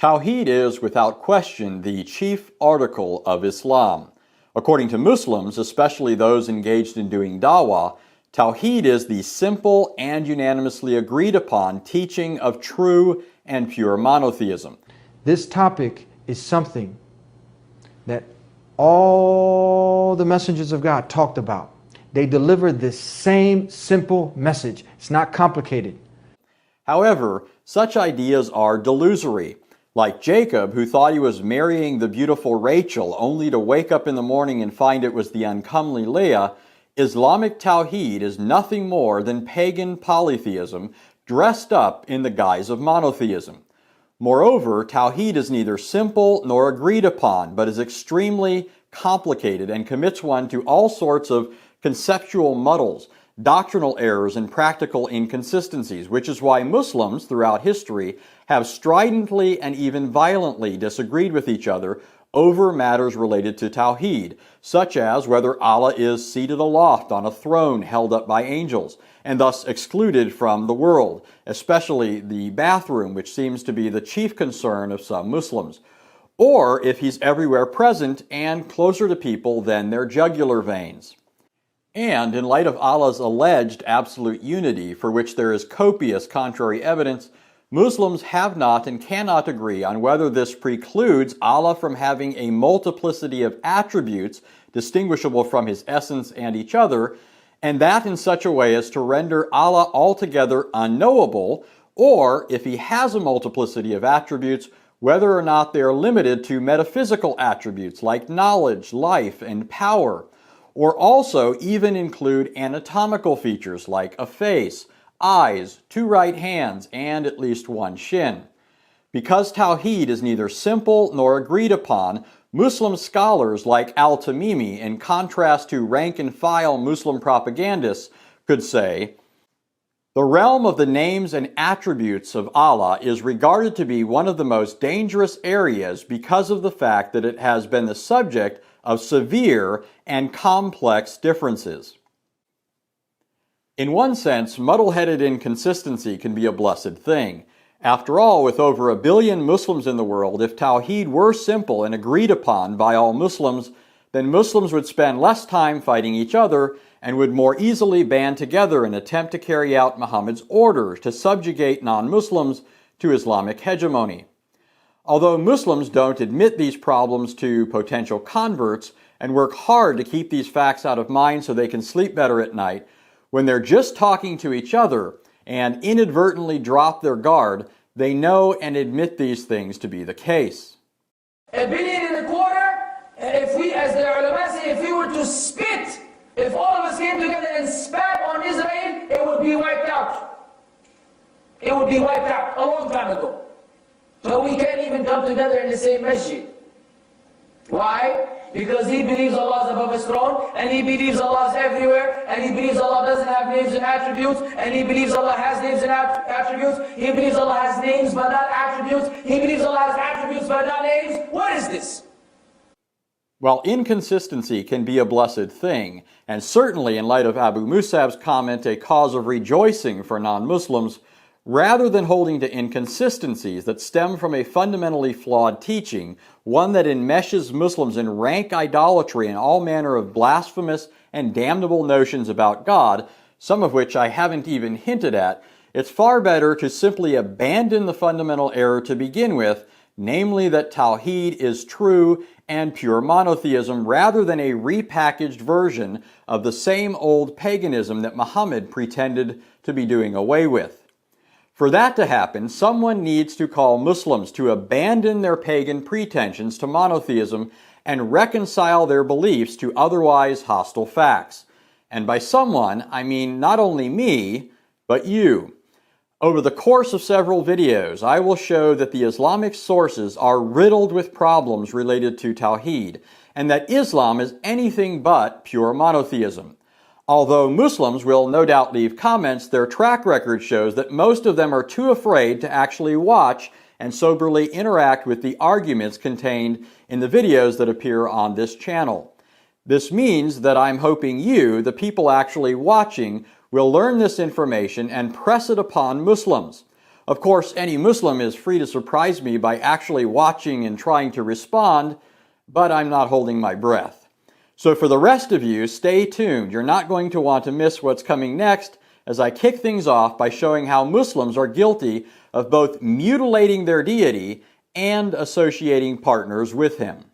Tawhid is, without question, the chief article of Islam. According to Muslims, especially those engaged in doing dawah, Tawhid is the simple and unanimously agreed upon teaching of true and pure monotheism. This topic is something that all the messengers of God talked about. They delivered this same simple message. It's not complicated. However, such ideas are delusory. Like Jacob, who thought he was marrying the beautiful Rachel only to wake up in the morning and find it was the uncomely Leah, Islamic Tawhid is nothing more than pagan polytheism dressed up in the guise of monotheism. Moreover, Tawhid is neither simple nor agreed upon, but is extremely complicated and commits one to all sorts of conceptual muddles, doctrinal errors, and practical inconsistencies, which is why Muslims throughout history have stridently and even violently disagreed with each other over matters related to Tawhid, such as whether Allah is seated aloft on a throne held up by angels, and thus excluded from the world, especially the bathroom, which seems to be the chief concern of some Muslims, or if he's everywhere present and closer to people than their jugular veins. And in light of Allah's alleged absolute unity, for which there is copious contrary evidence, Muslims have not and cannot agree on whether this precludes Allah from having a multiplicity of attributes distinguishable from His essence and each other, and that in such a way as to render Allah altogether unknowable, or if He has a multiplicity of attributes, whether or not they are limited to metaphysical attributes like knowledge, life, and power, or also even include anatomical features like a face, eyes, 2 right hands, and at least 1 shin. Because Tawhid is neither simple nor agreed upon, Muslim scholars like Al-Tamimi, in contrast to rank-and-file Muslim propagandists, could say, "The realm of the names and attributes of Allah is regarded to be one of the most dangerous areas because of the fact that it has been the subject of severe and complex differences." In one sense, muddle-headed inconsistency can be a blessed thing. After all, with over 1 billion Muslims in the world, if Tawhid were simple and agreed upon by all Muslims, then Muslims would spend less time fighting each other and would more easily band together and attempt to carry out Muhammad's orders to subjugate non-Muslims to Islamic hegemony. Although Muslims don't admit these problems to potential converts and work hard to keep these facts out of mind so they can sleep better at night, when they're just talking to each other and inadvertently drop their guard, they know and admit these things to be the case. 1.25 billion, if we, as the ulama say, if we were to spit, if all of us came together and spat on Israel, it would be wiped out. It would be wiped out a long time ago. But we can't even come together in the same masjid. Why? Because he believes Allah is above His throne, and he believes Allah is everywhere, and he believes Allah doesn't have names and attributes, and he believes Allah has names and attributes. He believes Allah has names but not attributes. He believes Allah has attributes but not names. What is this? While inconsistency can be a blessed thing, and certainly in light of Abu Musab's comment a cause of rejoicing for non-Muslims, rather than holding to inconsistencies that stem from a fundamentally flawed teaching, one that enmeshes Muslims in rank idolatry and all manner of blasphemous and damnable notions about God, some of which I haven't even hinted at, it's far better to simply abandon the fundamental error to begin with, namely that Tawhid is true and pure monotheism rather than a repackaged version of the same old paganism that Muhammad pretended to be doing away with. For that to happen, someone needs to call Muslims to abandon their pagan pretensions to monotheism and reconcile their beliefs to otherwise hostile facts. And by someone, I mean not only me, but you. Over the course of several videos, I will show that the Islamic sources are riddled with problems related to Tawhid, and that Islam is anything but pure monotheism. Although Muslims will no doubt leave comments, their track record shows that most of them are too afraid to actually watch and soberly interact with the arguments contained in the videos that appear on this channel. This means that I'm hoping you, the people actually watching, will learn this information and press it upon Muslims. Of course, any Muslim is free to surprise me by actually watching and trying to respond, but I'm not holding my breath. So for the rest of you, stay tuned. You're not going to want to miss what's coming next as I kick things off by showing how Muslims are guilty of both mutilating their deity and associating partners with him.